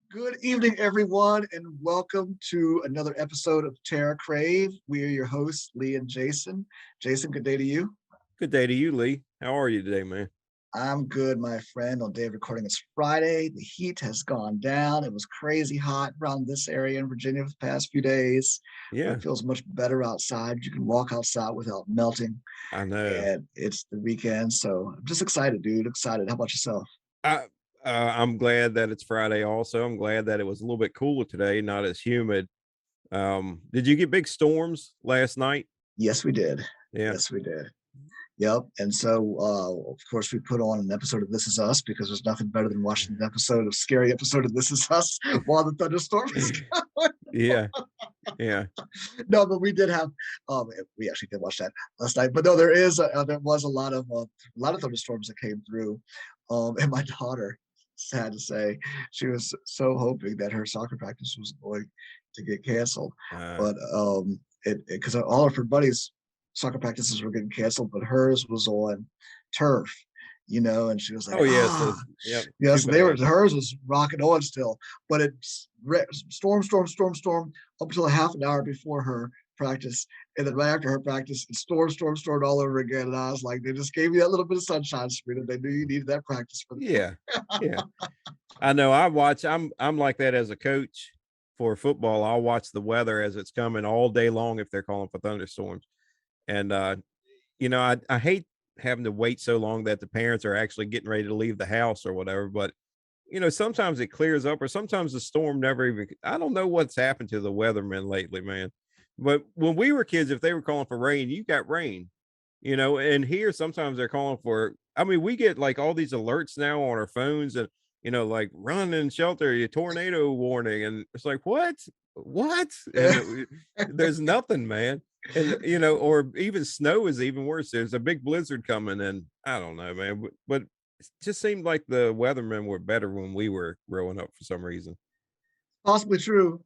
Good evening, everyone, and welcome to another episode of TerrorCrave. We are your hosts, Lee and Jason. Jason, good day to you. Good day to you, Lee. How are you today, man? I'm good, my friend. On day of recording, it's Friday. The heat has gone down. It was crazy hot around this area in Virginia for the past few days, but Yeah, it feels much better outside. You can walk outside without melting, I know. and it's the weekend, so I'm just excited, dude. Excited. How about yourself? I I'm glad that it's Friday also. I'm glad that it was a little bit cooler today, not as humid. Did you get big storms last night? Yes, we did. Yeah. Yes, we did. Yep. And so, of course, we put on an episode of This Is Us because there's nothing better than watching an scary episode of This Is Us while the thunderstorm is going. Yeah. Yeah. No, but we did have, we actually did watch that last night. But no, there was a lot of thunderstorms that came through. And my daughter, sad to say, she was so hoping that her soccer practice was going to get canceled, Uh, but it because all of her buddies' soccer practices were getting canceled, but hers was on turf, and she was like, oh yeah, so yep, too yes, bad. hers was rocking on still, but it's storm up until a half an hour before her practice, and then right after her practice, it's storm all over again. And I was like, they just gave you that little bit of sunshine, Sabrina. They knew you needed that practice for the. Yeah. Yeah. I know I'm like that as a coach for football. I'll watch the weather as it's coming all day long if they're calling for thunderstorms. And I hate having to wait so long that the parents are actually getting ready to leave the house or whatever. But sometimes it clears up, or sometimes the storm never even. I don't know what's happened to the weathermen lately, man. But when we were kids, if they were calling for rain, you got rain. And here sometimes they're calling for. I mean, we get like all these alerts now on our phones, and like run and shelter, your tornado warning, and it's like what? And there's nothing, man. And or even snow is even worse. There's a big blizzard coming, and I don't know, man. But it just seemed like the weathermen were better when we were growing up for some reason. Possibly true.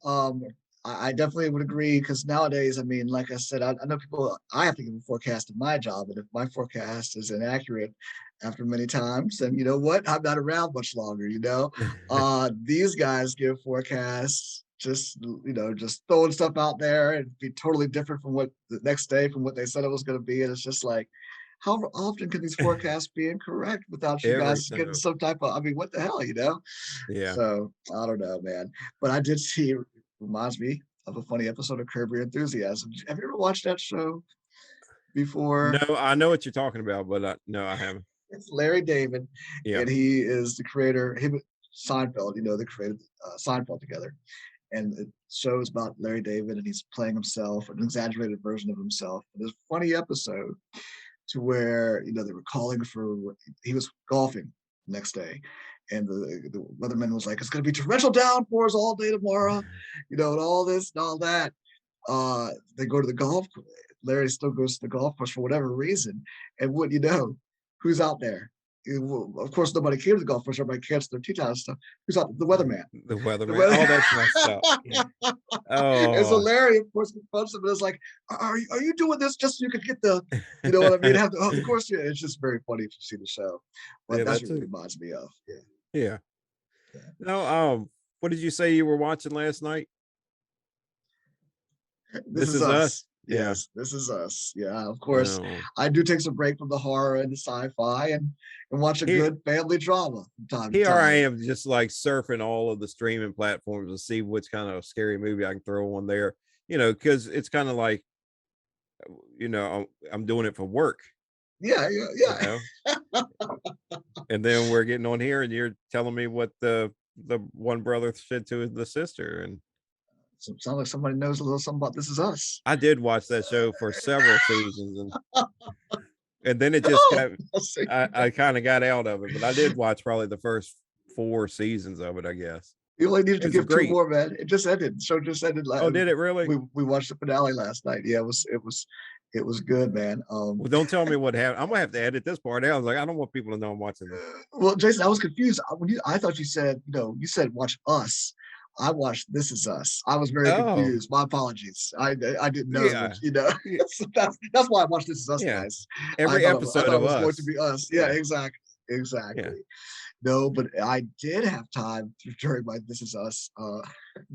I definitely would agree because nowadays, I mean, like I said, I know people. I have to give a forecast in my job, and if my forecast is inaccurate after many times, then you know what? I'm not around much longer. These guys give forecasts just throwing stuff out there and be totally different from what the next day from what they said it was going to be, and it's just like, how often can these forecasts be incorrect without you Every guys getting time. some type of? I mean, what the hell? Yeah. So I don't know, man. But I did see. Reminds me of a funny episode of Curb Your Enthusiasm. Have you ever watched that show No, before? I know what you're talking about, but no, I haven't. It's Larry David, Yeah. and he is the creator. Him, Seinfeld. They created Seinfeld together, and the show is about Larry David, and he's playing himself, an exaggerated version of himself. But there's a funny episode to where they were calling for. He was golfing the next day, and the weatherman was like, "It's going to be torrential downpours all day tomorrow," and all this and all that. They go to the golf. Larry still goes to the golf course for whatever reason, and what who's out there? Of course, nobody came to the golf course. Everybody canceled their tee time stuff. Who's out? The weatherman. The The weatherman. weather. Oh, that's messed up. Yeah. And so Oh. Larry, of course, confronts him and is like, "Are you doing this just so you could get the, you know what I mean? Have the, of course, yeah." It's just very funny if you see the show, but Yeah, that's that's what it a reminds me of. Yeah, yeah. yeah. No, what did you say you were watching last night? This This is Is us. Us? Yeah. Yes, this is us. Yeah, of course, Oh. I do take some break from the horror and the sci-fi and watch a Here good family drama from time to here I time. am just like surfing all of the streaming platforms to see which kind of scary movie I can throw on there. Because it's kind of like, I'm doing it for work, Yeah, you yeah, know. And then we're getting on here and you're telling me what the one brother said to the sister. And So it sounds like somebody knows a little something about This Is Us. I did watch that show for several seasons, and then it just Oh, got let's see. I kind of got out of it, but I did watch probably the first 4 seasons of it, I guess. You only needed It to was give two great. more, man. It just ended. The show just ended. Oh, did it really? We watched the finale last night. Yeah, it was good, man. Well, don't tell me what happened. I'm gonna have to edit this part out. I was like, I don't want people to know I'm watching this. Well, Jason, I was confused I thought you said you said watch Us. I watched This Is Us. I was very Oh, confused. My apologies. I didn't know yeah. what Yeah. so that's why I watched This Is Us Yeah. twice. I Every thought it, I episode thought it of was going to Us. be Us. Yeah, Yeah. exactly, Yeah. exactly. No, but I did have time during my This Is Us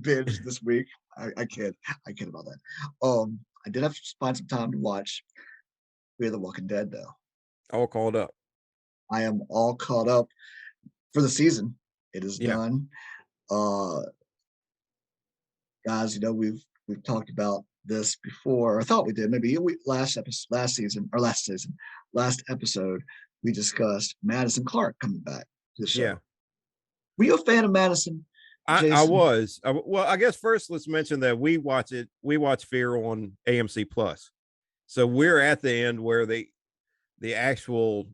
binge this week. I kid about that. I did have to find some time to watch Fear the Walking Dead though. All called up. I am all caught up for the season. It is Yeah. done. Uh Guys, we've talked about this before. I thought we did. Maybe last episode, we discussed Madison Clark coming back to the show. Yeah. Were you a fan of Madison, I Jason? was. Well, I guess first let's mention that we watch Fear on AMC Plus. So we're at the end where the actual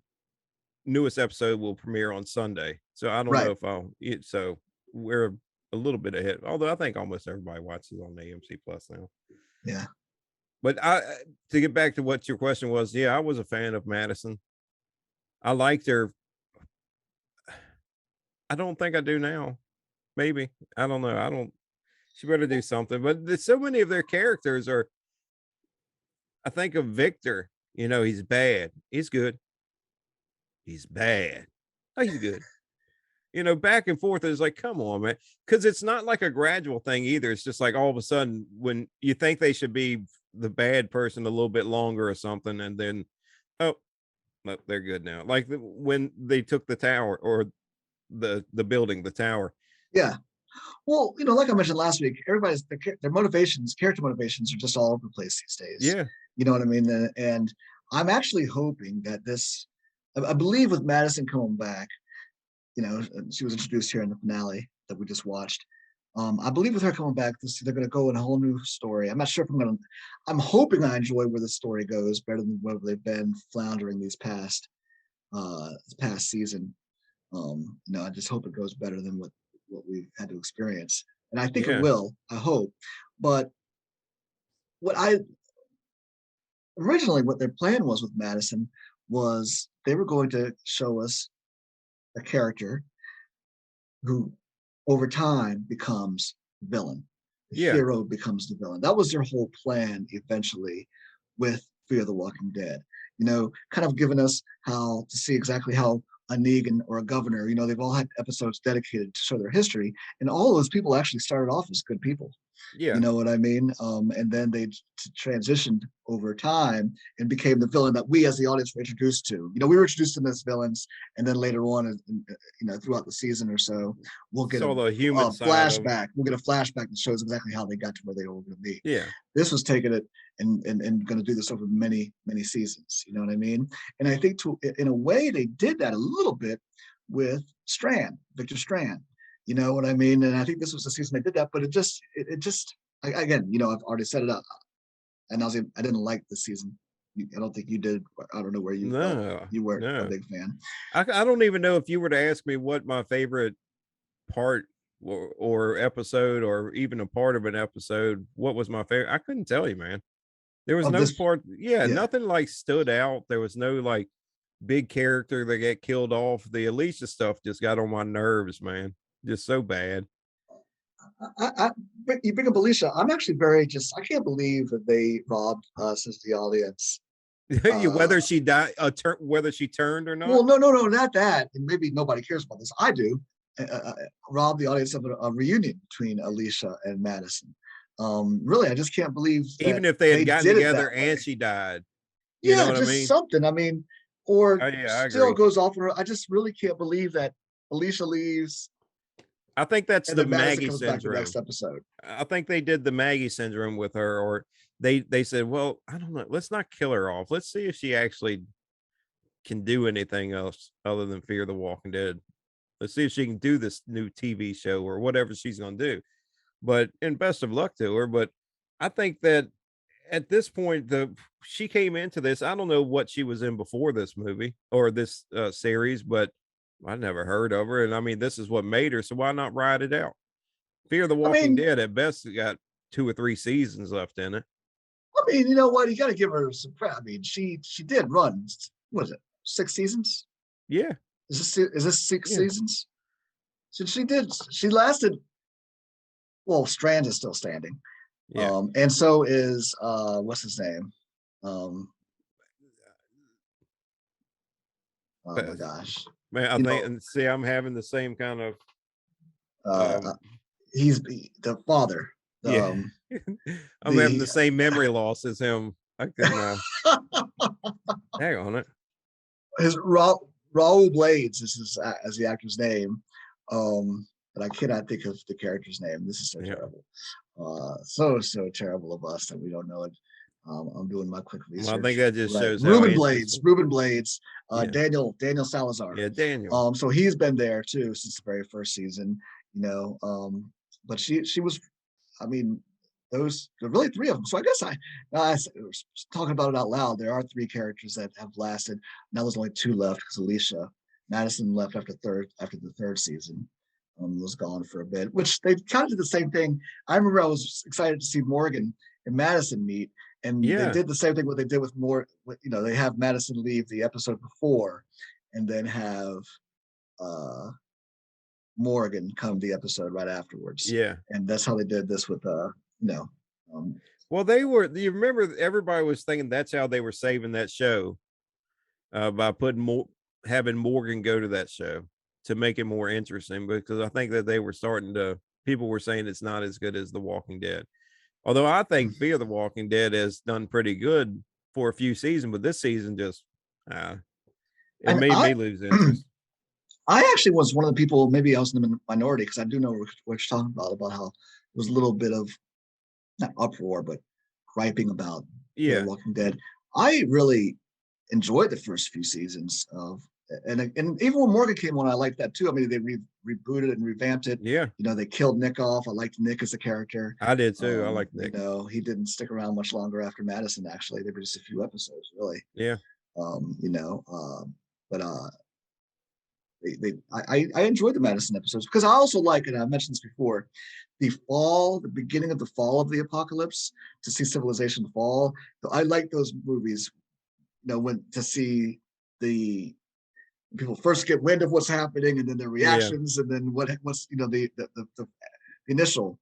newest episode will premiere on Sunday. So I don't know if so we're a little bit ahead. Although I think almost everybody watches on AMC Plus now. Yeah. But to get back to what your question was, yeah, I was a fan of Madison. I liked her. I don't think I do now. Maybe. I don't know. She better do something. But there's so many of their characters are. I think of Victor. He's bad. He's good. He's bad. Oh, he's good. Back and forth is like, come on, man. Because it's not like a gradual thing either. It's just like all of a sudden when you think they should be the bad person a little bit longer or something, and then, oh, no, they're good now. Like when they took the tower or the building, the tower. Yeah. Well, like I mentioned last week, everybody's their motivations, character motivations, are just all over the place these days. Yeah. You know what I mean? And I'm actually hoping that I believe with Madison coming back, she was introduced here in the finale that we just watched. I believe with her coming back, they're going to go in a whole new story. I'm not sure if I'm hoping I enjoy where the story goes better than where they've been floundering this past season. I just hope it goes better than what we've had to experience. And I think it will, I hope. But what their plan was with Madison was they were going to show us a character who over time becomes the villain. The hero becomes the villain. That was their whole plan eventually with Fear the Walking Dead. Kind of giving us how to see exactly how a Negan or a governor, they've all had episodes dedicated to show their history. And all of those people actually started off as good people. Yeah. You know what I mean? And then they transitioned over time and became the villain that we as the audience were introduced to. We were introduced to them as villains, and then later on, throughout the season or so, we'll get the human flashback. We'll get a flashback that shows exactly how they got to where they were going to be. Yeah. This was taking it and going to do this over many, many seasons. You know what I mean? And I think in a way they did that a little bit with Victor Strand. You know what I mean? And I think this was the season they did that, but it just, again, I've already set it up. And I didn't like this season. I don't think you did. I don't know where you weren't a big fan. I don't even know if you were to ask me what my favorite part or episode or even a part of an episode, what was my favorite? I couldn't tell you, man. There was no part. Yeah, nothing like stood out. There was no like big character that got killed off. The Alicia stuff just got on my nerves, man. Just so bad. You bring up Alicia. I'm actually I can't believe that they robbed us as the audience. Whether she died, whether she turned or not. Well, no, not that. And maybe nobody cares about this. I do. Rob the audience of a reunion between Alicia and Madison. Really, I just can't believe that even if they had gotten together and she died. You know what I mean? Something. I mean, or still agree. Goes off. I just really can't believe that Alicia leaves. I think that's the Maggie syndrome. Next episode. I think they did the Maggie syndrome with her, or they said, well, I don't know, let's not kill her off. Let's see if she actually can do anything else other than Fear the Walking Dead. Let's see if she can do this new TV show or whatever she's going to do. And best of luck to her. But I think that at this point, she came into this. I don't know what she was in before this movie or this series, but I never heard of her. And I mean, this is what made her. So why not ride it out? Fear the Walking Dead at best got 2 or 3 seasons left in it. I mean, you know what? You got to give her some credit. I mean, she did run. What is it? 6 seasons? Yeah. Is this 6 seasons? So she lasted. Well, Strand is still standing. Yeah. And so is what's his name? Oh my gosh. Man, I You think, know, and see, I'm having the same kind of, uh, um, he's the father. yeah, I'm having The the same memory loss as him. I can, hang on it. his Raul Blades is as the actor's name, but I cannot think of the character's name. This is so Yeah. terrible, so terrible of us that we don't know it. I'm doing my quick Well, I think research. that just Right, shows how interesting. Ruben Blades, Yeah. Daniel Salazar. Yeah. Daniel. So he's been there too since the very first season. You know, but she was, I mean, those there are really three of them. So I guess I was talking about it out loud. There are three characters that have lasted. Now there's only two left because Alicia Madison left after the third season. Was gone for a bit, which they kind of did the same thing. I remember I was excited to see Morgan and Madison meet, and they Yeah. did the same thing what they did with more. You know, they have Madison leave the episode before, and then have uh Morgan come the episode right afterwards. Yeah. And that's how they did this with you know, Well, they were, you remember everybody was thinking that's how they were saving that show, by putting more, having Morgan go to that show to make it more interesting, because I think that they were starting to, people were saying it's not as good as The Walking Dead. Although I think Fear the Walking Dead has done pretty good for a few seasons, but this season just, it and made me lose interest. I actually was one of the people, maybe I was in the minority because I do know what you're talking about how there was a little bit of not uproar, but griping about The Yeah. Walking Dead. I really enjoyed the first few seasons of, and even when Morgan came on, I liked that too. I mean, they rebooted it and revamped it. Yeah. You know, they killed Nick off. I liked Nick as a character. I did too. I like Nick. You know, he didn't stick around much longer after Madison. Actually, they were just a few episodes, really. Yeah. You know, but I enjoyed the Madison episodes because I also like, and I mentioned this before, the beginning of the fall of the apocalypse, to see civilization fall. So I like those movies, you know, when to see the people first get wind of what's happening and then their Yeah. reactions and then what's, you know, the initial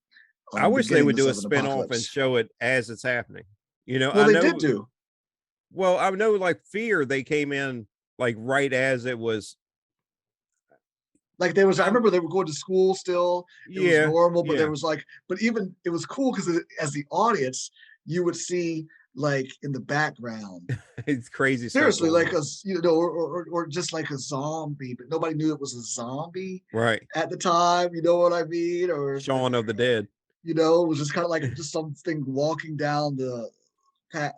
I wish they would do a of an spin-off and apocalypse. show it as it's happening. You know, Well, I they did know, do. well, I know like Fear, they came in like right as it was. Like there was, I remember they were going to school still. It was Yeah. normal, but there Yeah. was like, but even it was cool because as the audience, you would see like in the background, It's crazy stuff seriously, going like on. a, you know, or just like a zombie, but nobody knew it was a zombie Right. at the time. You know what I mean? Or Shaun of the Dead. you know, it was just kind of like just something walking down the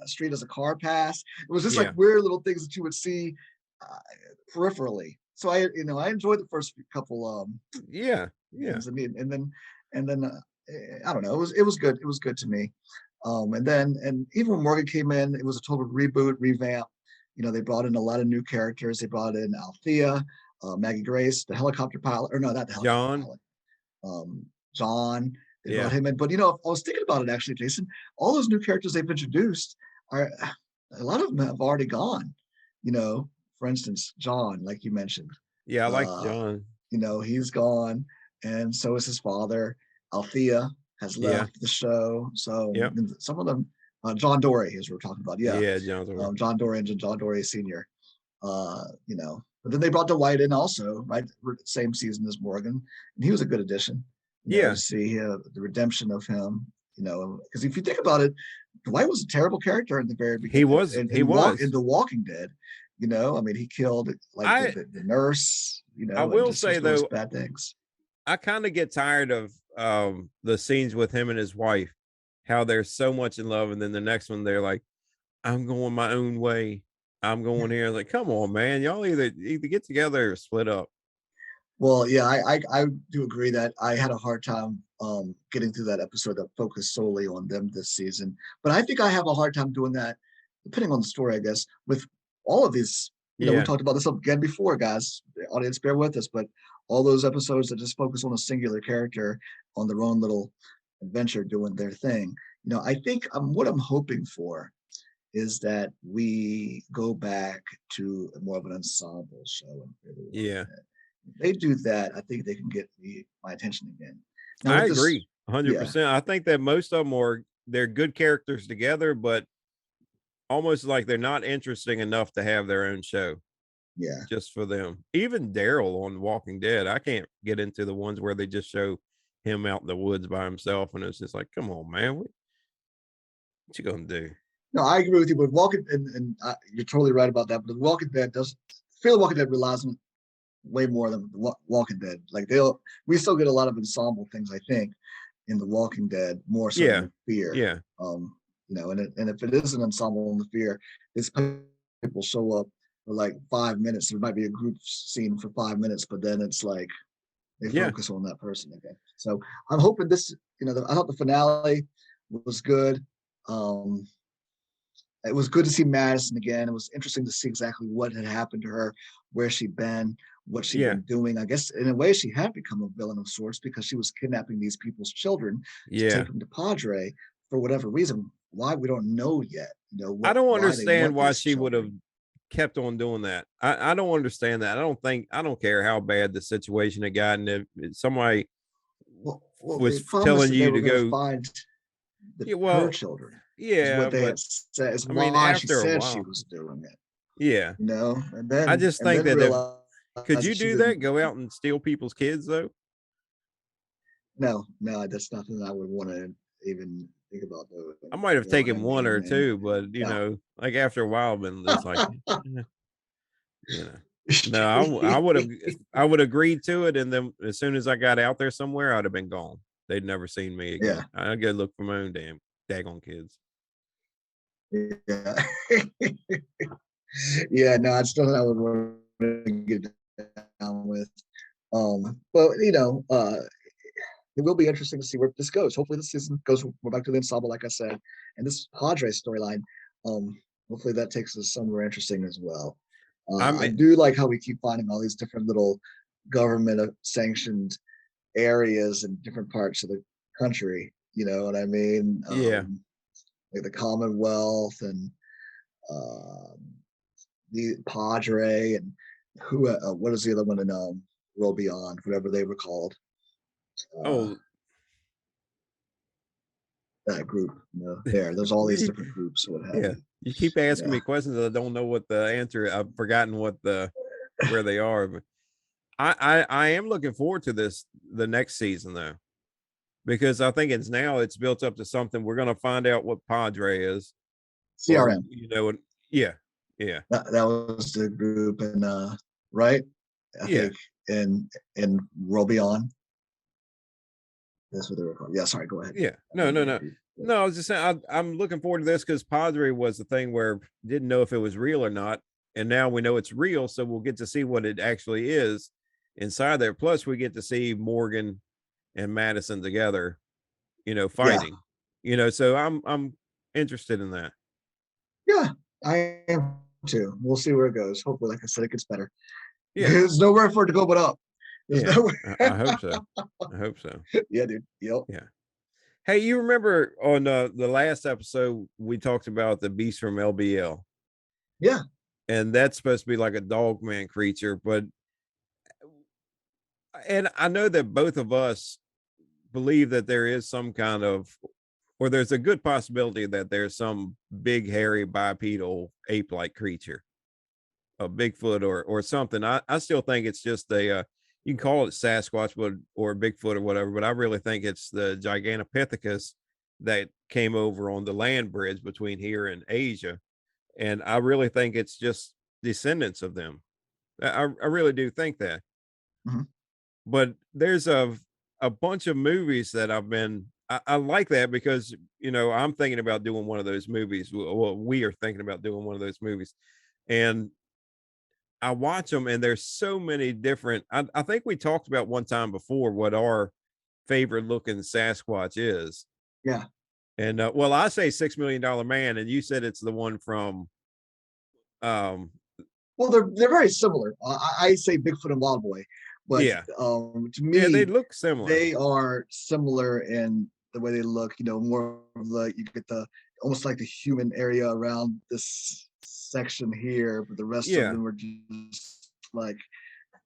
street as a car passed. It was just like Yeah. weird little things that you would see uh, peripherally. So I, you know, I enjoyed the first couple Yeah. Yeah. things. I mean, and then I don't know. It was good. It was good to me. And even when Morgan came in, it was a total reboot, revamp. You know, they brought in a lot of new characters. They brought in Althea, Maggie Grace, the helicopter pilot, or no, not the helicopter John. pilot. John. They brought Yeah. him in, but you know, I was thinking about it actually, Jason. All those new characters they've introduced are a lot of them have already gone. You know, for instance, John, like you mentioned, Yeah. I like uh, John. you know, he's gone, and so is his father. Althea has Yeah. left the show. So Yep. some of them, John Dory, as we're talking about, yeah, Yeah. John's. John Dory and John Dory Senior. You know, but then they brought Dwight in also, right? Same season as Morgan, and he was a good addition. You know, Yeah. to see the redemption of him. You know, because if you think about it, Dwight was a terrible character in the very He beginning. was. He was. In The Walking Dead, you know, I mean, he killed like I the nurse, you I know, and will just say those though, bad things. I kind of get tired of the scenes with him and his wife, how they're so much in love, and then the next one they're like, I'm going my own way. I'm going here. Like, come on, man. Y'all either get together or split up. Well, yeah, I do agree that I had a hard time getting through that episode that focused solely on them this season. But I think I have a hard time doing that, depending on the story, I guess, with all of these. You know, we Yeah. talked about this again before, guys. The audience, bear with us, but all those episodes that just focus on a singular character on their own little adventure doing their thing. You know, I think what I'm hoping for is that we go back to more of an ensemble show. Yeah. They do that, I think they can get my attention again. Now I with this, agree yeah, 100%. I think that most of them they're good characters together, but almost like they're not interesting enough to have their own show. Yeah. just for them. Even Daryl on Walking Dead, I can't get into the ones where they just show him out in the woods by himself, and it's just like, come on, man, what you gonna do? No, I agree with you. But Walking and you're totally right about that. But the Walking Dead does feel Walking Dead relies on way more than Walking Dead. Like we still get a lot of ensemble things, I think, in the Walking Dead more so Yeah, than Fear. yeah, And if it is an ensemble in the Fear, it's people show up for like 5 minutes. There might be a group scene for 5 minutes, but then it's like they yeah, focus on that person again. So I'm hoping this. I thought the finale was good. Um, it was good to see Madison again. It was interesting to see exactly what had happened to her, where she'd been, what she'd yeah, been doing. I guess in a way she had become a villain of sorts because she was kidnapping these people's children to yeah. take them to Padre for whatever reason. Why we don't know yet. I don't Why they understand want why these she would have children. kept on doing that. I don't understand that. I don't care how bad the situation had gotten. If somebody Well, they was promised telling that they you were to going to go, find yeah, her well, children. Is yeah, what they but had said. Is I mean, why she after a said she while, was doing it. yeah. And I then just think that if realized could you that she do that? didn't. Go out and steal people's kids though? No, no, that's nothing I would want to even think about doing. I might have You know what taken I one or mean? And two, but no. like after a while, been just like, eh, you know. No, I would agree to it, and then as soon as I got out there somewhere, I'd have been gone. They'd never seen me Yeah, again. I'd go look for my own daggone kids. yeah, yeah. No, it's nothing I would want to get down with. But it will be interesting to see where this goes. Hopefully, this season goes. We're back to the ensemble, like I said, and this Padre storyline. Hopefully, that takes us somewhere interesting as well. I I mean, do like how we keep finding all these different little government sanctioned areas in different parts of the country. You know what I mean? yeah. Like the Commonwealth and um, the Padre and what is the other one in World Beyond, whatever they were called. Uh, Oh, that group. There's all these different groups, what have yeah. you. You keep asking Yeah. me questions. I don't know what the answer. I've forgotten where they are. But I am looking forward to the next season though, because I think it's built up to something. We're gonna find out what Padre is, or CRM. yeah, yeah, That was the group, and right, I yeah. think in World Beyond. That's what they were called. Yeah, sorry, go ahead. Yeah. I No, didn't no, mean no. to be- No, I was just saying I'm looking forward to this because Padre was the thing where didn't know if it was real or not. And now we know it's real, so we'll get to see what it actually is inside there. Plus, we get to see Morgan and Madison together, Yeah, fighting. So I'm interested in that. yeah, I am too. We'll see where it goes. Hopefully, like I said, it gets better. Yeah, There's nowhere for it to go but up. There's yeah. nowhere. I hope so. I hope so. Yeah, dude. Yep. Yeah. Hey, you remember on the last episode we talked about the beast from LBL, Yeah. and that's supposed to be like a dog man creature, but and I know that both of us believe that there is some kind of, or there's a good possibility that there's some big, hairy, bipedal ape like creature, a Bigfoot or something. I still think it's just you can call it Sasquatch, or Bigfoot or whatever, but I really think it's the Gigantopithecus that came over on the land bridge between here and Asia. And I really think it's just descendants of them. I really do think that. Mhm. But there's a bunch of movies that I like that because I'm thinking about doing one of those movies. Well, we are thinking about doing one of those movies, and I watch them, and there's so many different. I think we talked about one time before what our favorite looking Sasquatch is, Yeah. and well, I say $6 Million Man, and you said it's the one from um Well, they're very similar. I say Bigfoot and Wild Boy, but yeah, to yeah, they me, look similar. they are similar in the way they look. More of you get the almost like the human area around this section here, but the rest of Yeah, them are just like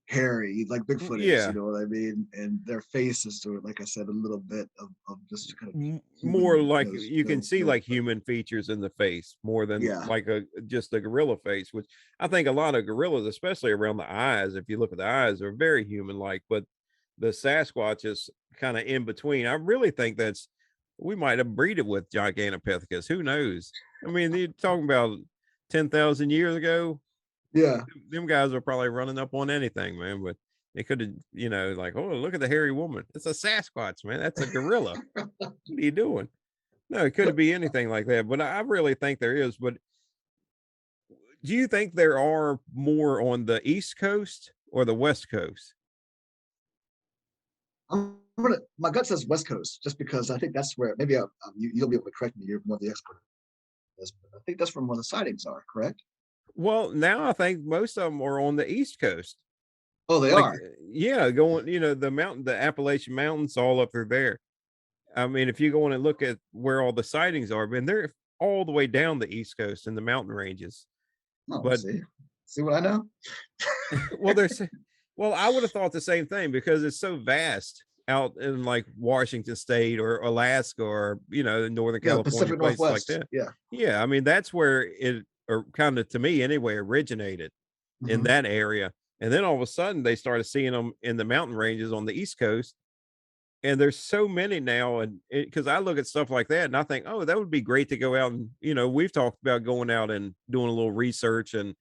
hairy, like Bigfoot is, you Yeah, know what I mean? And their face is sort of, like I said, a little bit of just kind of more human, like you can see no, like human features in the face more than yeah. like a just a gorilla face, which I think a lot of gorillas, especially around the eyes, if you look at the eyes, are very human like, but the Sasquatch is kind of in between. I really think that's we might have breeded with Gigantopithecus. Who knows? I mean, you're talking about 10,000 years ago. Yeah. Them guys are probably running up on anything, man. But they could have, like, oh, look at the hairy woman. It's a Sasquatch, man. That's a gorilla. What are you doing? No, it couldn't be anything like that. But I really think there is. But do you think there are more on the East Coast or the West Coast? My gut says West Coast, just because I think that's where maybe you'll be able to correct me. You're more the expert on this, but I think that's from where the sightings are. Correct? Well, now I think most of them are on the East Coast. Oh, they Like, are. yeah, going, the Appalachian Mountains all up through there. I mean, if you go in and look at where all the sightings are, man, they're all the way down the East Coast in the mountain ranges. Oh, But see what I know? well, there's well, I would have thought the same thing because it's so vast out in like Washington State or Alaska or Northern Yeah, California, Pacific places like Northwest. that. Yeah. Yeah, I mean that's where it or kind of to me anyway originated in Hmm. that area. And then all of a sudden they started seeing them in the mountain ranges on the East Coast. And there's so many now, and because I look at stuff like that and I think, oh, that would be great to go out and we've talked about going out and doing a little research and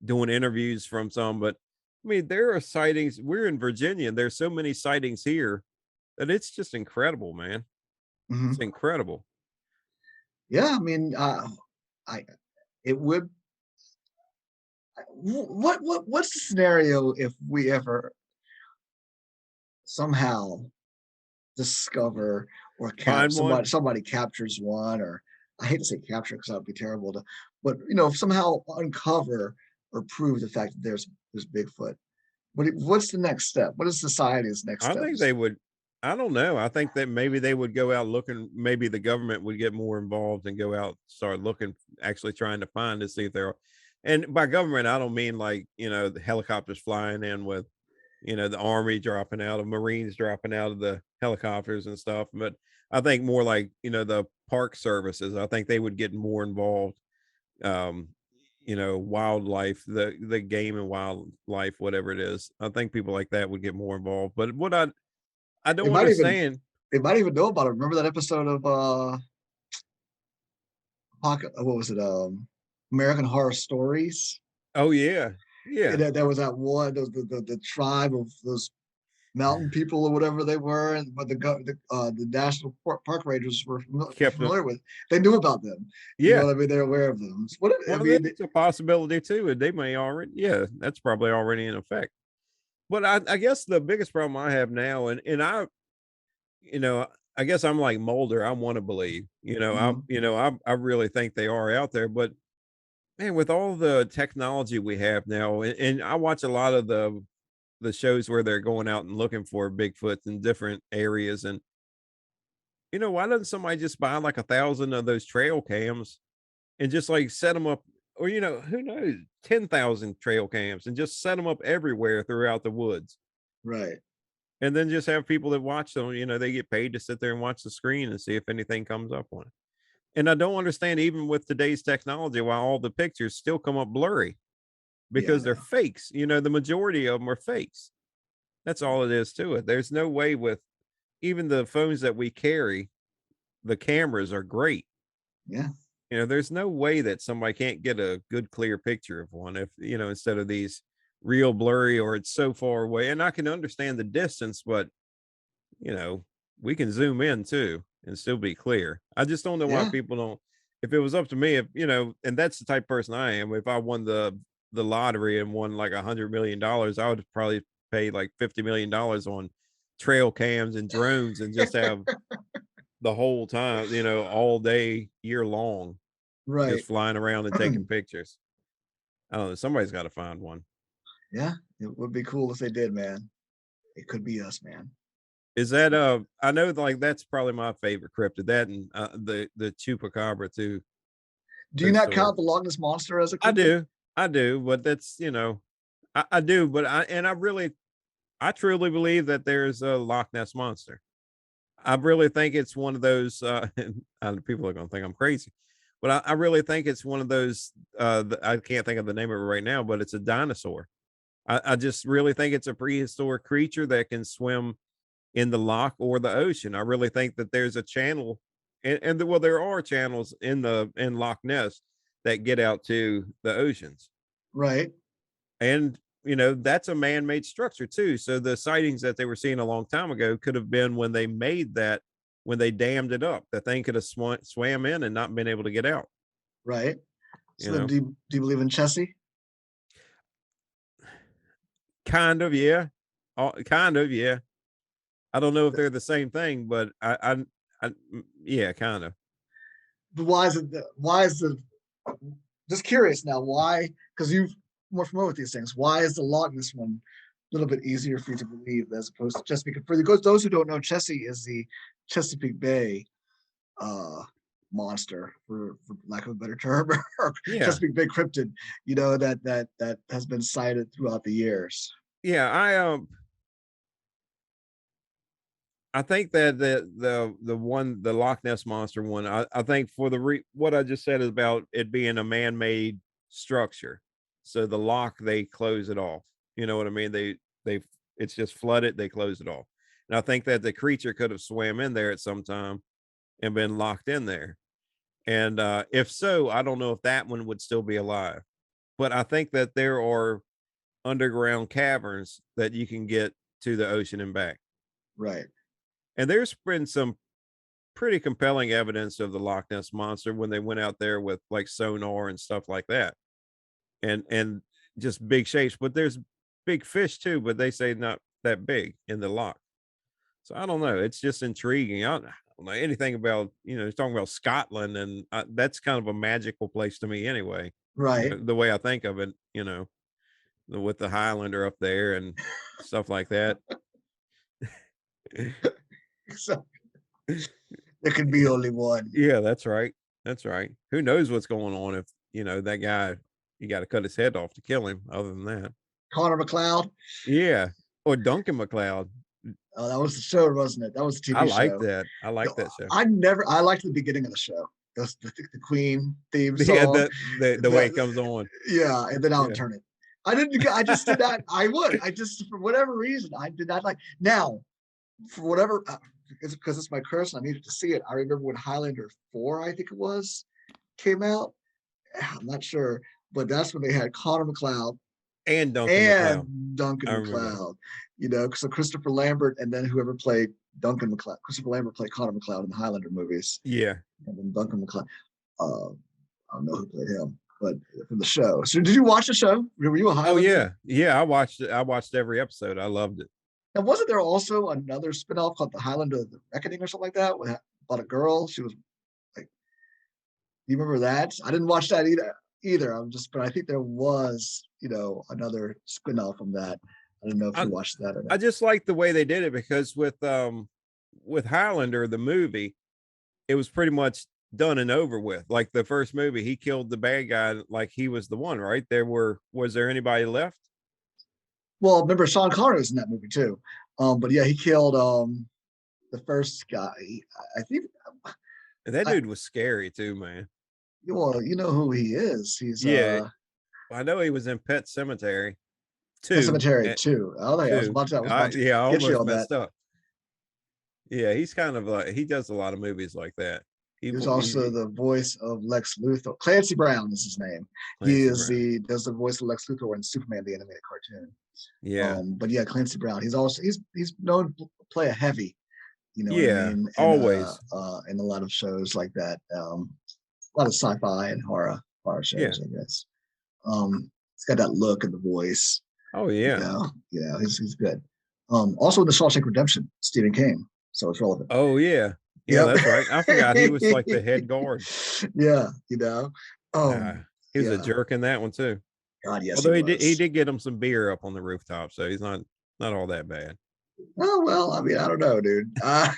doing interviews from some, but I mean, there are sightings. We're in Virginia, and there's so many sightings here that it's just incredible, man. It's Hmm. incredible. Yeah, I mean, I it would. What's the scenario if we ever somehow discover or Find one. somebody captures one, or I hate to say capture because that would be terrible to, but somehow uncover or prove the fact that there's Bigfoot. What's the next step? What is society's next I think steps? they would. I don't know. I think that maybe they would go out looking. Maybe the government would get more involved and go out, start looking, actually trying to find to see if there are. And by government, I don't mean like the helicopters flying in with the army dropping out of Marines dropping out of the helicopters and stuff. But I think more like, the park services. I think they would get more involved. Um, wildlife, the game and wildlife, whatever it is. I think people like that would get more involved. But what I They don't might even understand. they might even know about it. Remember that episode of what was it? American Horror Stories. Oh yeah. And Yeah. there was that one, the tribe of those mountain people or whatever they were, but the national park rangers were Kept them. familiar with. They knew about them. You know Yeah. what I mean? They're aware of them. What I Well, mean, that's a possibility too. And they may already, yeah, that's probably already in effect. But I guess the biggest problem I have now, and you know, I guess I'm like Mulder. I want to believe, mhm, I really think they are out there. But man, with all the technology we have now, and I watch a lot of the shows where they're going out and looking for Bigfoot in different areas, and why doesn't somebody just buy like 1,000 of those trail cams and just like set them up, or who knows, 10,000 trail cams and just set them up everywhere throughout the woods, right. and then just have people that watch them. They get paid to sit there and watch the screen and see if anything comes up on it. And I don't understand, even with today's technology, why all the pictures still come up blurry Yeah, I because they're know. fakes. The majority of them are fakes. That's all it is to it. There's no way with even the phones that we carry, the cameras are great. Yeah, There's no way that somebody can't get a good clear picture of one if, instead of these real blurry or it's so far away. And I can understand the distance, but you know, we can zoom in too and still be clear. I just don't know why yeah, people don't. If it was up to me, if and that's the type of person I am. If I won the lottery and won like $100 million, I would probably pay like $50 million on trail cams and drones and just have the whole time, all day, year long, right. just flying around and taking pictures. I don't know. Somebody's got to find one. Yeah, it would be cool if they did, man. It could be us, man. Is that I know like that's probably my favorite cryptid. That and the chupacabra too. Do you Those not two are count the Loch Ness monster as a I cryptid? do. I do, but that's I do, but I truly believe that there's a Loch Ness monster. I really think it's one of those, and people are going to think I'm crazy, but I really think it's one of those. I can't think of the name of it right now, but it's a dinosaur. I just really think it's a prehistoric creature that can swim in the loch or the ocean. I really think that there's a channel, well, there are channels in Loch Ness that get out to the oceans, Right. and that's a man-made structure too. So the sightings that they were seeing a long time ago could have been when they made that, when they dammed it up. The thing could have swam in and not been able to get out. Right. You So then, know, do you believe in Chessie? kind of, yeah, kind of, yeah. I don't know if they're the same thing, but yeah, kind of. But why is the just curious now? Why? Because you've more familiar with these things. Why is the Loch Ness one a little bit easier for you to believe as opposed to Chesapeake? For those who don't know, Chessie is the Chesapeake Bay uh monster, for lack of a better term, or Yeah, Chesapeake Bay cryptid, that has been cited throughout the years. yeah. I think that the Loch Ness monster one, I think for what I just said is about it being a man-made structure. So the lock, they close it off. You know what I mean? They it's just flooded, they close it off. And I think that the creature could have swam in there at some time and been locked in there. And if so, I don't know if that one would still be alive. But I think that there are underground caverns that you can get to the ocean and back. Right. And there's been some pretty compelling evidence of the Loch Ness monster when they went out there with like sonar and stuff like that. And just big shapes, but there's big fish too, but they say not that big in the loch. So I don't know. It's just intriguing. I don't know anything about, talking about Scotland, and that's kind of a magical place to me anyway. Right. The way I think of it, with the Highlander up there and stuff like that. So there can be only one. Yeah, that's right. That's right. Who knows what's going on if, that guy, you got to cut his head off to kill him, other than that. Connor McLeod. Yeah. Or Duncan MacLeod. Oh, that was the show, wasn't it? That was the I TV like show. that. I like that show. I liked the beginning of the show. The Queen theme Yeah, song. the way it comes on. Yeah, and then I would Yeah. turn it. I just did not. I just, for whatever reason, I did not like. Now, for whatever, because it's my curse and I needed to see it. I remember when Highlander 4, I think it was, came out. I'm not sure, but that's when they had Connor McLeod And Duncan and MacLeod. Duncan I remember that. MacLeod. So Christopher Lambert, and then whoever played Duncan MacLeod. Christopher Lambert played Connor McLeod in the Highlander movies, Yeah. and then Duncan MacLeod. I don't know who played him, but from the show. So did you watch the show? Were you a Highlander? Oh yeah. Yeah, I watched it. I watched every episode. I loved it. And wasn't there also another spinoff called The Highlander of the Reckoning or something like that? About a girl. She was like, you remember that? I didn't watch that either. But I think there was, another spinoff from that. I don't know if you watched that or not. I just like the way they did it, because with Highlander, the movie, it was pretty much done and over with. Like the first movie, he killed the bad guy like he was the one, right? Was there anybody left? Well, remember Sean Connery was in that movie too. But yeah, he killed the first guy. I think And that dude was scary too, man. Well, you know who he is. He's Yeah. I know he was in Pet Cemetery 2. Cemetery 2. Oh, I was about to I get you almost on messed that. up. Yeah, he's kind of like, he does a lot of movies like that. He was also the voice of Lex Luthor. Clancy Brown is his name. Does the voice of Lex Luthor in Superman the animated cartoon. Yeah. But yeah, Clancy Brown. He's known to play a heavy. You know Yeah, what I mean? always. In a lot of shows like that. A lot of sci-fi and horror shows, I guess. He's got that look and the voice. Oh yeah. He's good. Also in the Shawshank Redemption, Stephen King. So it's relevant. Oh yeah. Yeah, that's right. I forgot he was like the head guard. Yeah, he was a jerk in that one too. God, yes. Although he did get him some beer up on the rooftop, so he's not all that bad. Oh well, I mean, I don't know, dude. I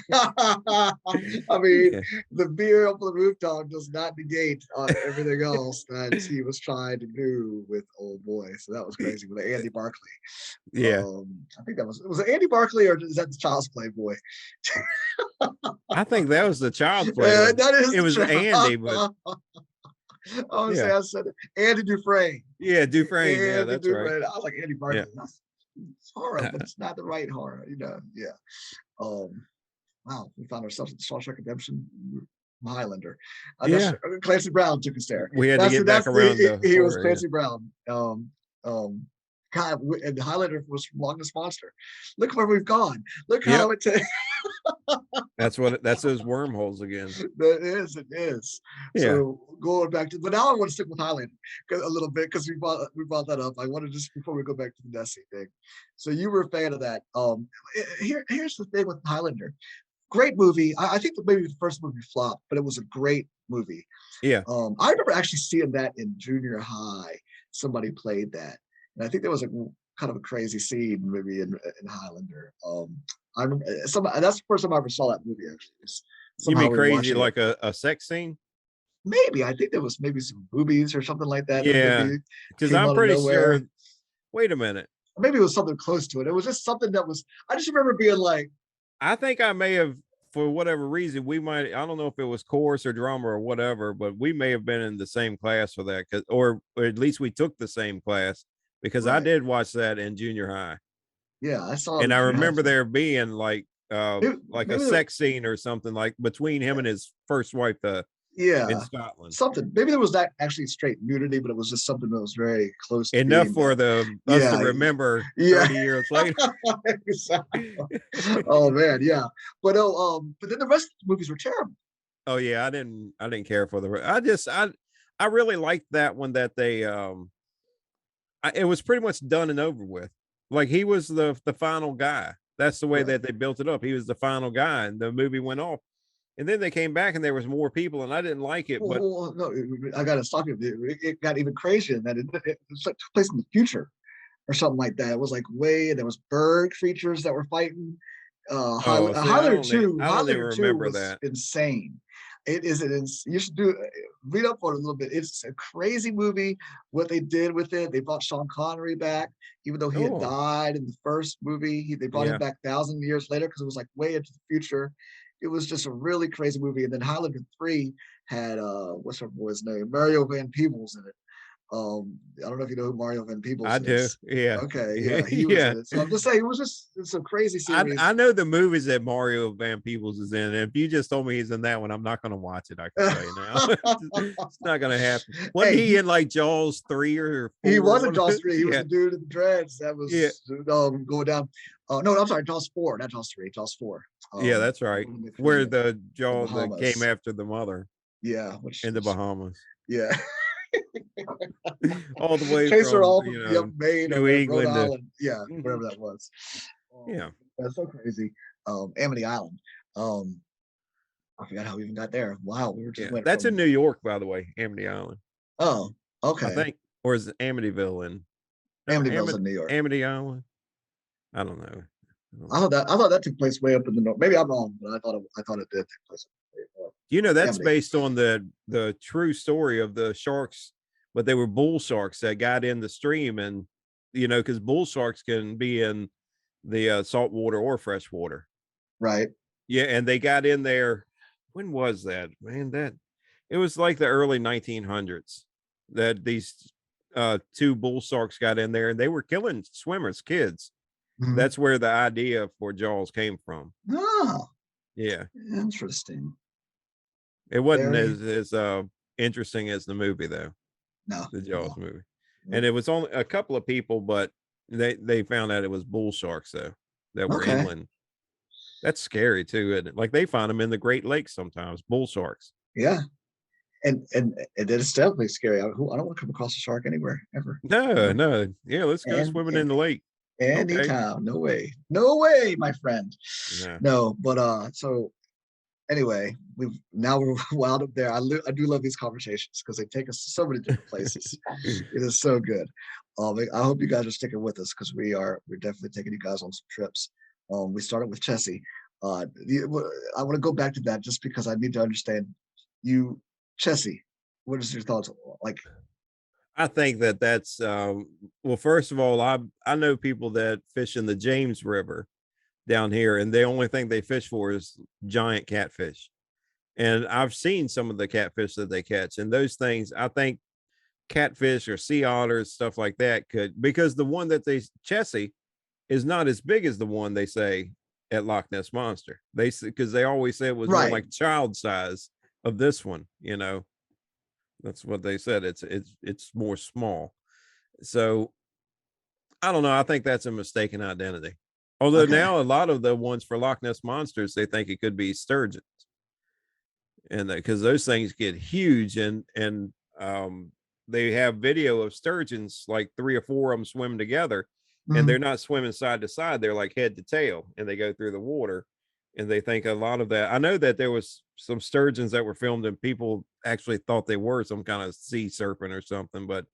mean, Yeah. the beer up on the rooftop does not negate everything else that he was trying to do with old boy. So that was crazy with Andy Barkley. Yeah. I think that was it Andy Barkley or is that the Child's Play boy? I think that was the Child's Play one. That is It the was Andy, but I was yeah. saying I said Andy Dufresne. Yeah, Dufresne. Yeah, Andy that's right. Dufresne. I was like Andy Yeah. Barkley. It's horror, but it's not the right horror, Yeah. Um, wow, we found ourselves in Shawshank Redemption, Highlander. That's Yeah. Clancy Brown took us there. We had to That's get back that's around the the he was horror. Yeah. Clancy Brown. God, and Highlander was from Loch Ness Monster. Look where we've gone. Look Yep. how it. That's those wormholes again. It is. Yeah. So going back to, but now I want to stick with Highlander a little bit because we brought that up. I want to just before we go back to the Nessie thing. So you were a fan of that. Here's the thing with Highlander. Great movie. I think that maybe the first movie flopped, but it was a great movie. Yeah. I remember actually seeing that in junior high. Somebody played that, and I think there was a kind of a crazy scene maybe in Highlander. I remember that's the first time I ever saw that movie. Actually, You somehow mean we were crazy watching it. like a sex scene? Maybe I think there was maybe some boobies or something like that. That Yeah. maybe Because came I'm out of pretty sure. nowhere. Wait a minute. Maybe it was something close to it. It was just something that was. I just remember being like, I think I may have, for whatever reason, we might, I don't know if it was chorus or drama or whatever, but we may have been in the same class for that, or at least we took the same class because I right, did watch that in junior high. yeah, I saw And it. I You have remember there being like maybe, a maybe sex scene or something like between him and his first wife in yeah, Scotland. something. Maybe there was not actually straight nudity, but it was just something that was very close to Enough being for that. the us to Yeah, remember yeah. 30 years later. Exactly. Oh man, yeah. But then the rest of the movies were terrible. Oh yeah, I didn't care for I really liked that one that they it was pretty much done and over with. Like he was the final guy. That's the way Right. that they built it up. He was the final guy, and the movie went off. And then they came back, and there was more people, and I didn't like it. But Well, no, I got to stop you. It got even crazier than that. It took place in the future or something like that. It was like way there was bird creatures that were fighting. oh, see, I don't even Highlander 2 remember was that. insane. It is an you should do read up on it a little bit. It's a crazy movie. What they did with it, they brought Sean Connery back, even though he had Oh, died in the first movie. They brought him yeah, back 1,000 years later because it was like way into the future. It was just a really crazy movie. And then Highlander 3 had what's her boy's name? Mario Van Peebles in it. I don't know if you know who Mario Van I Peebles do. is. Yeah, Okay, yeah, he was yeah. in it. So I'm just saying it was just it's a crazy I series. know the movies that Mario Van Peebles is in. And if you just told me he's in that one, I'm not going to watch it. I can tell you now, it's not going to happen. Wasn't Hey, he in like Jaws 3 or he 4? wasn't Jaws 3. He was Yeah, the dude in the dreads that yeah, was going down. No, I'm sorry, Jaws 4, not Jaws 3, Jaws 4. yeah. That's The right. one in the Where Caribbean, the the Jaws that came Bahamas. after the mother Yeah, which in the is Bahamas, yeah. all the way Chase her from off of Maine or New Rhode England to Island. Yeah, Mhm. wherever that was. Yeah. That's so crazy. Amity Island. Um, I forgot how we even got there. Wow, we were just Yeah. went That's in from New York, by the way, Amity Island. oh, I okay. think, or is it Amityville in no Amityville's in New York. Amity Island? I don't know. I thought that took place way up in the north. Maybe I'm wrong, but I thought it did take place. You know, that's Amity. based on the true story of the sharks, but they were bull sharks that got in the stream, and because bull sharks can be in the salt water or fresh water. Right. Yeah, and they got in there. When was that, man? That it was like the early 1900s that these two bull sharks got in there, and they were killing swimmers, kids. Mhm. That's where the idea for Jaws came from. Oh, Yeah, interesting. it wasn't Very as interesting as the movie though, no, the Jaws no, movie, and nope. it was only a couple of people, but they found out it was bull sharks though that were Okay. inland. That's scary too, isn't it? Like they find them in the Great Lakes sometimes, bull sharks. Yeah. And it is definitely scary. I don't want to come across a shark anywhere ever. No, no, yeah, let's go And, swimming and in the lake. Okay, anytime. No way. No way, my friend. no, No, but so anyway, we're wild up there. I do love these conversations because they take us to so many different places. It is so good. I hope you guys are sticking with us because we're definitely taking you guys on some trips. We started with Chessie. I want to go back to that just because I need to understand you, Chessie. What is your thoughts? Like, I think that that's well, first of all, I know people that fish in the James River down here, and the only thing they fish for is giant catfish. And I've seen some of the catfish that they catch, and those things, I think catfish or sea otters, stuff like that, could, because the one that they Chessie is not as big as the one they say at Loch Ness Monster. Because they always say it was more right. like child size of this one, you know. That's what they said. It's more small. So I don't know. I think that's a mistaken identity. Although Okay. now a lot of the ones for Loch Ness monsters, they think it could be sturgeons, and because those things get huge, and they have video of sturgeons, like 3 or 4 of them swim together, and they're Mhm. not swimming side to side; they're like head to tail, and they go through the water. And they think a lot of that. I know that there was some sturgeons that were filmed, and people actually thought they were some kind of sea serpent or something, but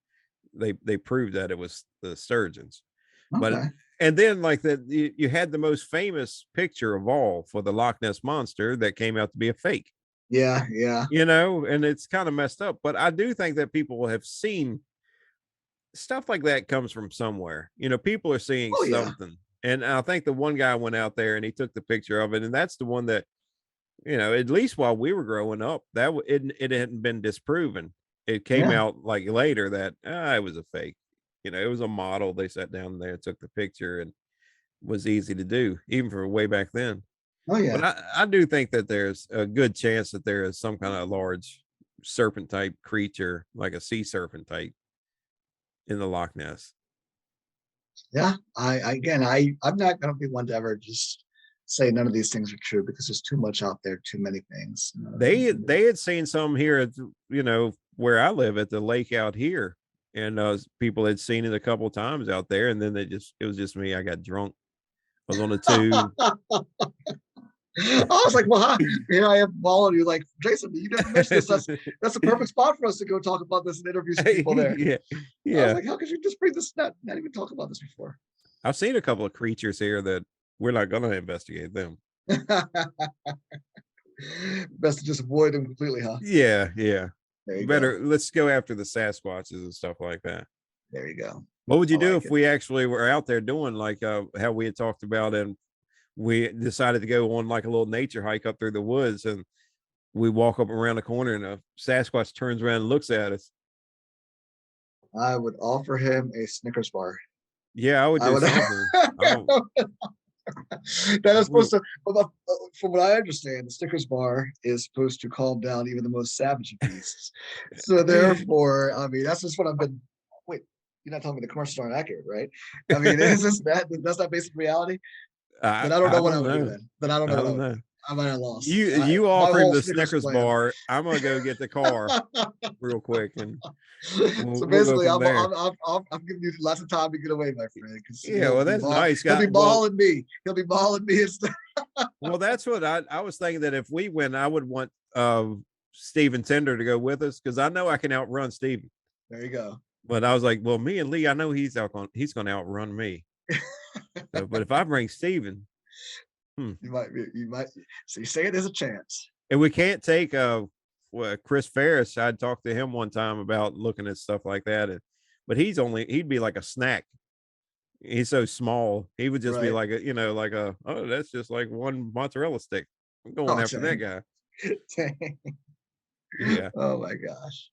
they proved that it was the sturgeons. But Okay. and then like that, you had the most famous picture of all for the Loch Ness monster that came out to be a fake, Yeah. Yeah. you know, and it's kind of messed up. But I do think that people have seen stuff like that comes from somewhere. You know, people are seeing Oh yeah. something. And I think the one guy went out there and he took the picture of it, and that's the one that, you know, at least while we were growing up, it hadn't been disproven. It came Yeah. out like later that it was a fake. You know, it was a model. They sat down there and took the picture, and was easy to do, even for way back then. Oh But yeah. I do think that there's a good chance that there is some kind of large serpent type creature, like a sea serpent type, in the Loch Ness. Yeah. I'm not gonna be one to ever just say none of these things are true because there's too much out there, too many things. They had seen some here at, you know, where I live at the lake out here, and people had seen it a couple times out there, and then it was just me. I got drunk. I was on a tube. I was like, well, here I am following you. Like, Jason, you never mentioned this. That's a perfect spot for us to go talk about this and interview some people there. Yeah, I was yeah. like, how could you just bring this? Not even talk about this before. I've seen a couple of creatures here that we're not going to investigate them. Best to just avoid them completely, huh? Yeah, yeah. There you go. Better, let's go after the Sasquatches and stuff like that. There you go. What would I you do like if it. we actually were out there doing like how we had talked about, and we decided to go on like a little nature hike up through the woods, and we walk up around the corner and a Sasquatch turns around and looks at us? I would offer him a Snickers bar. Yeah, I would I do would. something. I don't. That is supposed to, from what I understand, the Snickers bar is supposed to calm down even the most savage of beasts. So therefore, I mean, that's just what I've been. Wait, you're not telling me the commercials aren't accurate, right? I mean, is this that? That's not basic reality. Then I don't know I what I don't would do. know. Then I don't I know what I don't would know. do. I might have lost. You My offer him whole the Snickers Snickers plan. bar. I'm gonna go get the car real quick, and So we'll go basically, from there. I'm giving you lots of time to get away, my friend, because Yeah, well, that's nice. he'll be Well, balling me. He'll be balling me instead. well, that's what I was thinking, that if we win, I would want Steven Tender to go with us, because I know I can outrun Steven. There you go. But I was like, well, me and Lee, I know he's going to outrun me. So, but if I bring Steven, You might. So you say it, there's a chance. and we can't take Chris Ferris. I'd talked to him one time about looking at stuff like that, but he'd be like a snack. He's so small. He would just be Right. like oh, that's just like one mozzarella stick. I'm going Oh, after that guy. dang. Yeah. Oh my gosh.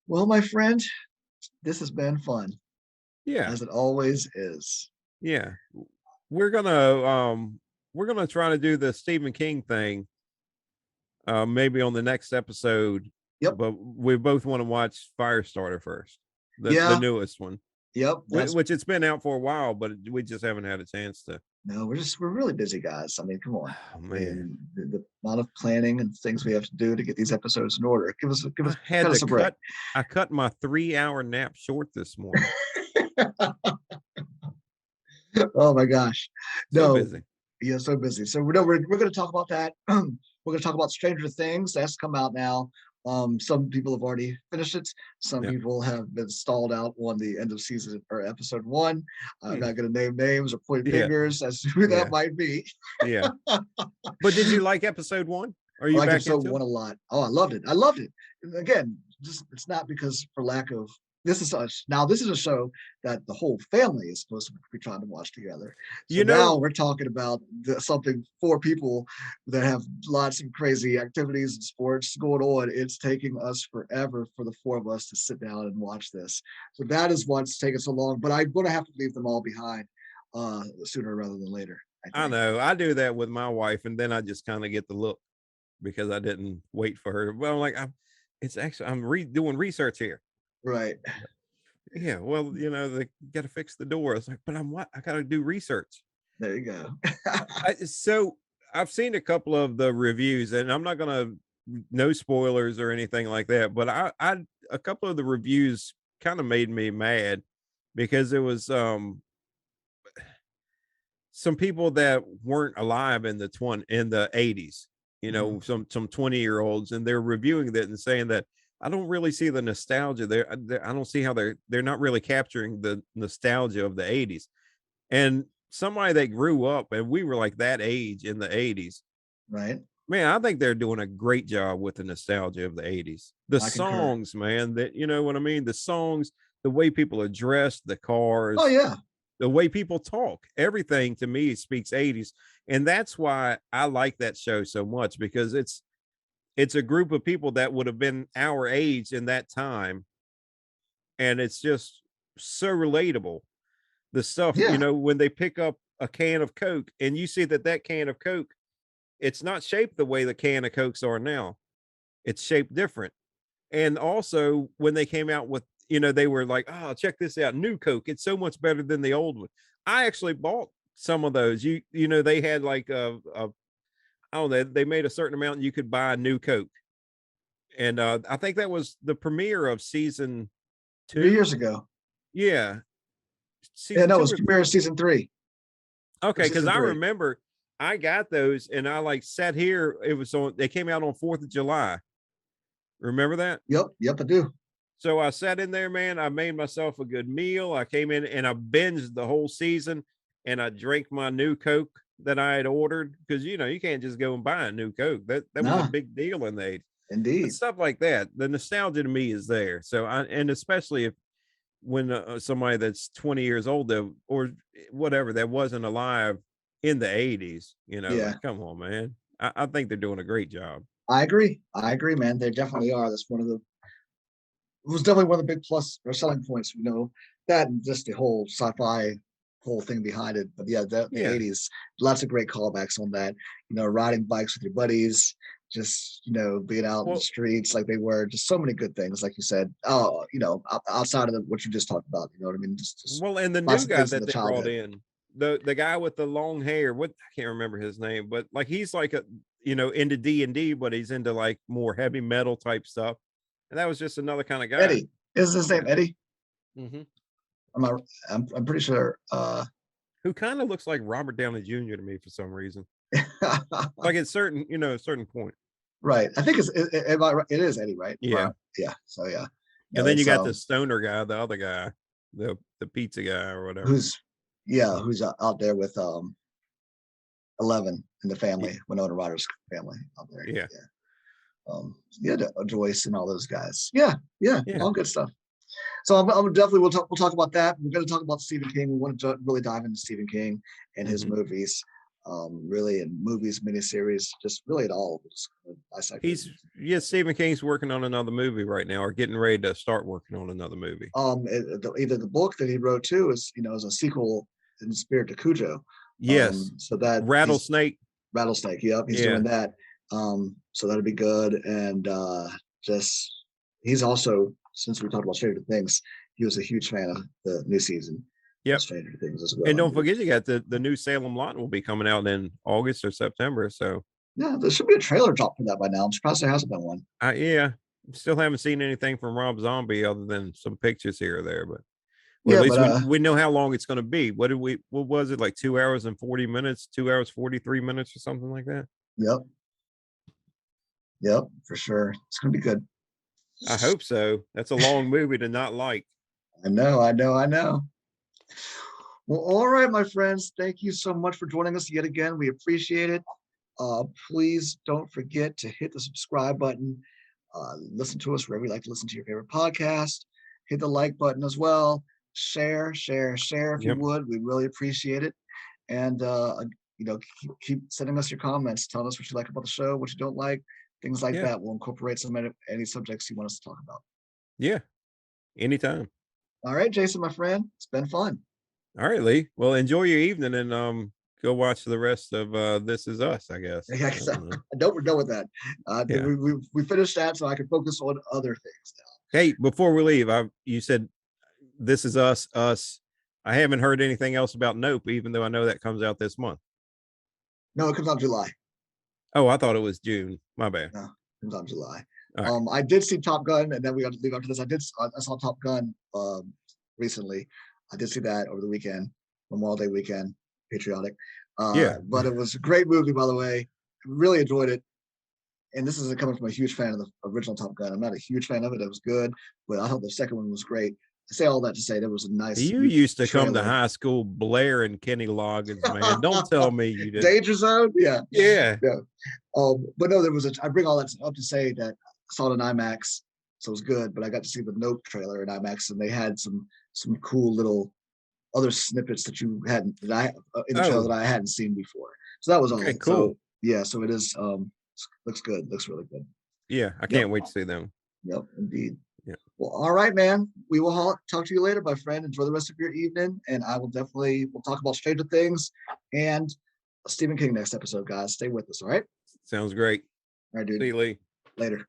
Well, my friend, this has been fun, Yeah. as it always is. Yeah. We're gonna try to do the Stephen King thing maybe on the next episode. Yep. But we both want to watch Firestarter first. The Yeah. newest one. Yep. Which it's been out for a while, but we just haven't had a chance to. No, we're really busy guys. I mean, come on. Oh, I man. mean, the amount of planning and things we have to do to get these episodes in order. Give us Had cut us to a break. I cut my 3-hour nap short this morning. Oh my gosh. So No. busy. Yeah, so busy. So we're going to talk about that. We're going to talk about Stranger Things. That's come out now. Some people have already finished it. Some Yeah. people have been stalled out on the end of season or episode one. I'm Hmm. not going to name names or point Yeah. fingers as to who that Yeah. might be. Yeah. But did you like episode 1? Are I you like back episode into it? one a lot. Oh, I loved it. I loved it. And again, just it's not because for lack of this is a show that the whole family is supposed to be trying to watch together. So You now know, we're talking about something for people that have lots of crazy activities and sports going on. It's taking us forever for the four of us to sit down and watch this. So that is what's taking so long. But I'm going to have to leave them all behind sooner rather than later. I I think. know. I do that with my wife, and then I just kind of get the look because I didn't wait for her. Well, I'm like, it's actually I'm doing research here. Right. Yeah, well, they got to fix the door. It's like, but I got to do research. There you go. So I've seen a couple of the reviews, and I'm not gonna no spoilers or anything like that, but I a couple of the reviews kind of made me mad because it was some people that weren't alive in the 80s, Mhm. some 20-year-olds, and they're reviewing that and saying that I don't really see the nostalgia there. I don't see how they're not really capturing the nostalgia of the 80s. And somebody that grew up and we were like that age in the 80s, Right. man, I think they're doing a great job with the nostalgia of the 80s. The I concur. songs, man, that you know what I mean? The songs, the way people are dressed, the Oh cars, yeah. the way people talk, everything to me speaks 80s. And that's why I like that show so much because it's a group of people that would have been our age in that time. And it's just so relatable. The stuff, Yeah. when they pick up a can of Coke and you see that can of Coke, it's not shaped the way the can of Cokes are now. It's shaped different. And also when they came out with, they were like, oh, check this out, new Coke. It's so much better than the old one. I actually bought some of those. They had like I don't know, they made a certain amount and you could buy a new Coke. And I think that was the premiere of season 3 years 2. ago. Yeah. Yeah, Season no, it 2 was or premiere of season 3. okay, because Season I 3. remember I got those and I like sat here. They came out on 4th of July. Remember that? Yep, yep, I do. So I sat in there, man. I made myself a good meal. I came in and I binged the whole season and I drank my new Coke that I had ordered because you can't just go and buy a new Coke. That was a Nah, big deal in the 80s. But indeed. stuff like that, the nostalgia to me is there. So and especially if when somebody that's 20 years old or whatever that wasn't alive in the 80s, Yeah, like come on, man. I think they're doing a great job. I agree. I agree, man. They definitely are. That's it was definitely one of the big plus or selling points, that and just the whole sci-fi whole thing behind it. But yeah, the Yeah. 80s, lots of great callbacks on that. Riding bikes with your buddies, just being out in the Well, streets like they were, just so many good things, like you said. Oh, outside of what you just talked about, you know what I mean? Just and the lots new of guy things in that the they brought childhood. in, the guy with the long hair, what I can't remember his name, but like he's like into D&D, but he's into like more heavy metal type stuff. And that was just another kind of guy. Eddie, is his name Eddie? Hmm. I'm not, I'm pretty sure. Who kind of looks like Robert Downey Jr. to me for some reason. Like at a certain point. Right. I think it is Eddie, right? Yeah. Yeah. So yeah. And No, then you it's got the stoner guy, the other guy, the pizza guy or whatever. who's out there with 11 in the Y- family, Winona Ryder's family out there. Yeah. Yeah. Yeah, Joyce and all those guys. Yeah, yeah, Yeah. all good stuff. So I'm definitely we'll talk about that. We're going to talk about Stephen King. We want to really dive into Stephen King and his Hmm. movies, really in movies, miniseries, just really at all. Just dissect it. Stephen King's working on another movie right now or getting ready to start working on another movie. Either the book that he wrote too is a sequel in the spirit to Cujo. Yes. So that he's Rattlesnake. Rattlesnake. Yep, he's Yeah. doing that. So that'll be good. And just he's also, since we talked about Stranger Things, he was a huge fan of the new season of Yep. Stranger Things as And well. don't forget you got the new Salem lot will be coming out in August or September. So Yeah, there should be a trailer drop for that by now. I'm surprised there hasn't been one. yeah. Still haven't seen anything from Rob Zombie other than some pictures here or there, but well, at Yeah, least but we know how long it's going to be. What was it, like 2 hours and 40 minutes, 2 hours 43 minutes or something like that? yep, for sure. It's gonna be good. I hope so. That's a long movie to not like. I know. Well, all right, my friends. Thank you so much for joining us yet again. We appreciate it. Please don't forget to hit the subscribe button. Listen to us wherever you like to listen to your favorite podcast. Hit the like button as well. Share if you Yep. would. We really appreciate it. And keep sending us your comments. Tell us what you like about the show, what you don't like, things like Yeah. that. We'll incorporate some any subjects you want us to talk about. Yeah. Anytime. All right, Jason, my friend. It's been fun. All right, Lee. Well, enjoy your evening and go watch the rest of This Is Us, I guess. Yeah, we're done with that. Yeah. We finished that so I can focus on other things now. Hey, before we leave, you said This Is Us. I haven't heard anything else about Nope, even though I know that comes out this month. No, it comes out July. Oh, I thought it was June. My bad. No, it comes out July. Right. I did see Top Gun, and then we got to leave after this. I saw Top Gun recently. I did see that over the weekend, Memorial Day weekend, patriotic. Yeah. But it was a great movie, by the way. Really enjoyed it. And this isn't coming from a huge fan of the original Top Gun. I'm not a huge fan of it. It was good, but I thought the second one was great. I say all that to say there was a nice. You used to come to high school blaring Kenny Loggins, man. Don't tell me you did. Danger Zone, yeah. Yeah. But no, I bring all that up to say that I saw it in IMAX, so it was good. But I got to see the Nope trailer in IMAX, and they had some cool little other snippets that you hadn't in the trailer that I hadn't seen before. So that was all. Okay, cool. So, yeah, so it is. Looks good. Looks really good. Yeah, I can't wait to see them. Yep, indeed. Yeah. Well, all right, man. We will talk to you later, my friend. Enjoy the rest of your evening, and we'll talk about Stranger Things and Stephen King next episode, guys. Stay with us, all right? Sounds great. All right, dude. See you, Lee. Later.